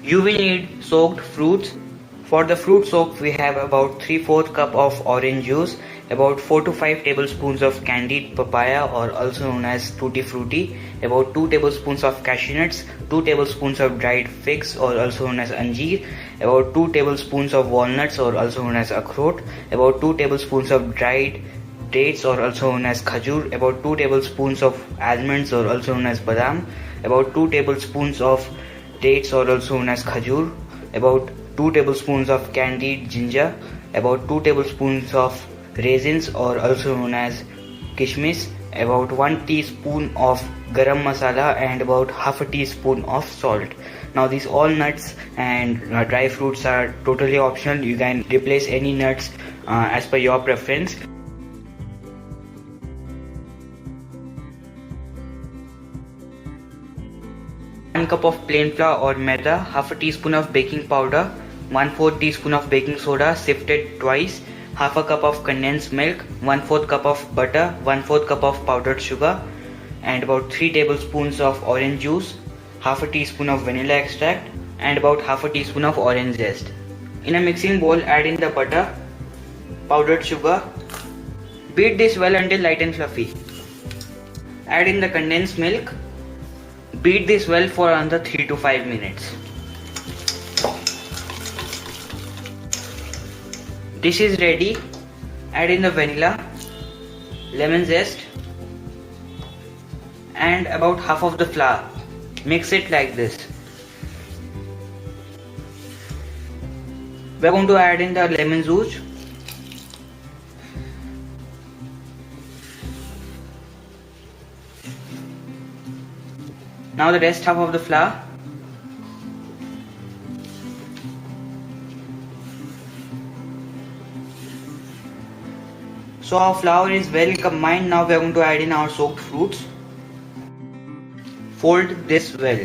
You will need soaked fruits. For the fruit soak, we have about 3/4 cup of orange juice, about 4 to 5 tablespoons of candied papaya or also known as tutti frutti, about 2 tablespoons of cashew nuts, 2 tablespoons of dried figs or also known as anjeer, about 2 tablespoons of walnuts or also known as akhrot, about 2 tablespoons of dried dates or also known as khajur, about 2 tablespoons of almonds or also known as badam, about 2 tablespoons of dates or also known as khajur, about 2 tablespoons of candied ginger, about 2 tablespoons of raisins or also known as kishmish, about 1 teaspoon of garam masala and about half a teaspoon of salt. Now these all nuts and dry fruits are totally optional. You can replace any nuts as per your preference. 1 cup of plain flour or maida, half a teaspoon of baking powder, 1/4 teaspoon of baking soda sifted twice, half a cup of condensed milk, 1/4 cup of butter, 1/4 cup of powdered sugar, and about 3 tablespoons of orange juice, half a teaspoon of vanilla extract, and about half a teaspoon of orange zest. In a mixing bowl, add in the butter, powdered sugar. Beat this well until light and fluffy. Add in the condensed milk. Beat this well for another 3 to 5 minutes. This is ready. Add in the vanilla, lemon zest, and about half of the flour. Mix it like this. We are going to add in the lemon juice. Now the rest half of the flour. So our flour is well combined. Now we are going to add in our soaked fruits. Fold this well.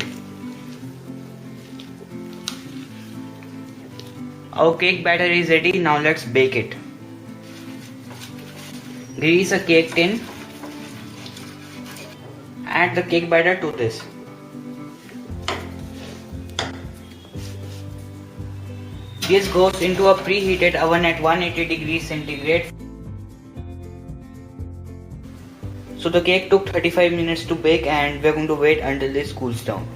Our cake batter is ready. Now let's bake it. Grease a cake tin. Add the cake batter to this. This goes into a preheated oven at 180 degrees centigrade. So the cake took 35 minutes to bake and we are going to wait until this cools down.